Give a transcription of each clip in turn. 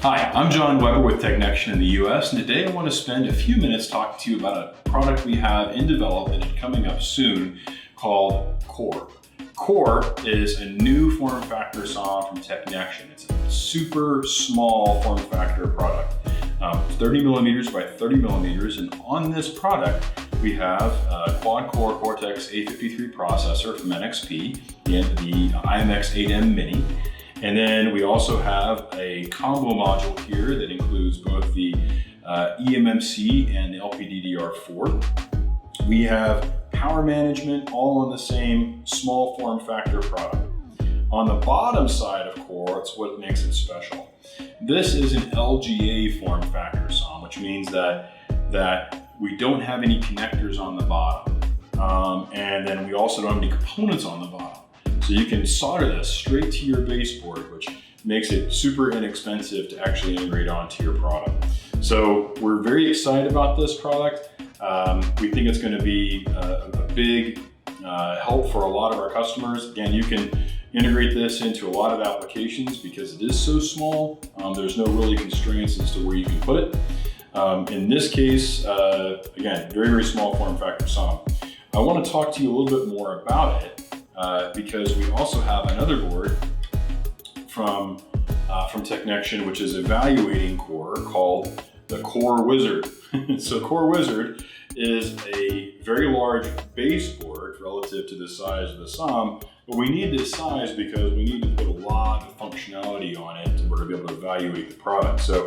Hi, I'm John Weber with TechNexion in the US, and today I want to spend a few minutes talking to you about a product we have in development and coming up soon called XORE. XORE is a new form factor SOM from TechNexion. It's a super small form factor product, 30 millimeters by 30 millimeters, and on this product we have a quad-core Cortex A53 processor from NXP, the IMX8M-Mini. And then we also have a combo module here that includes both the eMMC and the LPDDR4. We have power management all on the same small form factor product. On the bottom side of XORE, it's what makes it special. This is an LGA form factor SOM, which means that we don't have any connectors on the bottom. And then we also don't have any components on the bottom. So you can solder this straight to your baseboard, which makes it super inexpensive to actually integrate onto your product. So we're very excited about this product. We think it's going to be a big help for a lot of our customers. Again, you can integrate this into a lot of applications because it is so small. There's no really constraints as to where you can put it. In this case, again, very, very small form factor SOM. I want to talk to you a little bit more about it. Because we also have another board from TechNexion, which is evaluating XORE, called the XORE Wizard. So XORE Wizard is a very large baseboard relative to the size of the SOM, but we need this size because we need to put a lot of functionality on it in order to be able to evaluate the product. So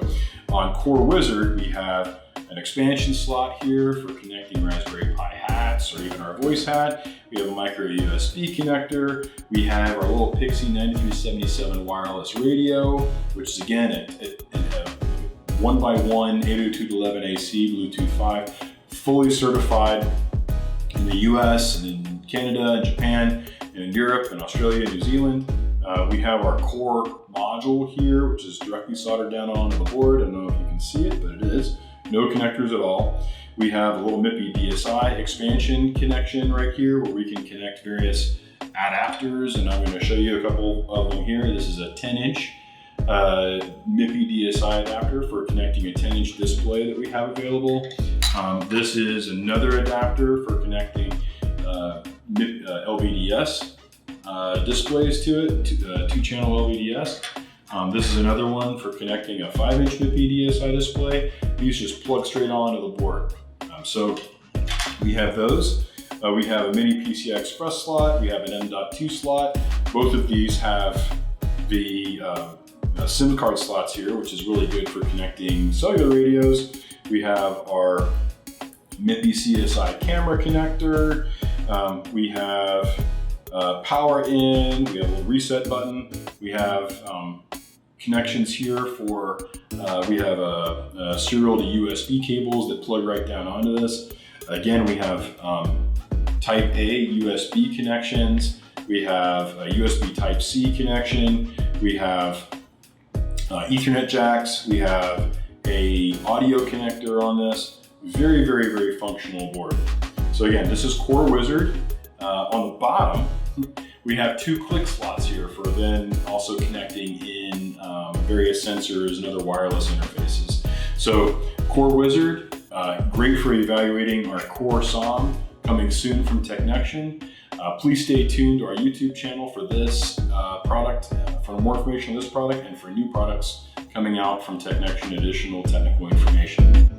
on XORE Wizard, we have an expansion slot here for connecting Raspberry Pi hats or even our voice hat. We have a micro USB connector. We have our little Pixie 9377 wireless radio, which is again a 1x1 802.11ac Bluetooth 5, fully certified in the US and in Canada and Japan and in Europe and Australia and New Zealand. We have our XORE module here, which is directly soldered down onto the board. I don't know if you can see it, but it is. No connectors at all. We have a little MIPI DSI expansion connection right here where we can connect various adapters, and I'm going to show you a couple of them here. This is a 10-inch MIPI DSI adapter for connecting a 10-inch display that we have available. This is another adapter for connecting LVDS displays to it, two-channel LVDS. This is another one for connecting a 5-inch MIPI DSI display. These just plug straight onto the board. So we have those. We have a mini PCI Express slot. We have an M.2 slot. Both of these have the SIM card slots here, which is really good for connecting cellular radios. We have our MIPI CSI camera connector. We have power in. We have a little reset button. We have connections here for, we have a serial to USB cables that plug right down onto this. Again, we have Type A USB connections. We have a USB Type C connection. We have Ethernet jacks. We have a audio connector on this. Very, very, very functional board. So again, this is XORE Wizard. On the bottom, we have two click slots here for then also connecting in various sensors and other wireless interfaces. So XORE Wizard, great for evaluating our XORE SOM, coming soon from TechNexion. Please stay tuned to our YouTube channel for this product, for more information on this product and for new products coming out from TechNexion, additional technical information.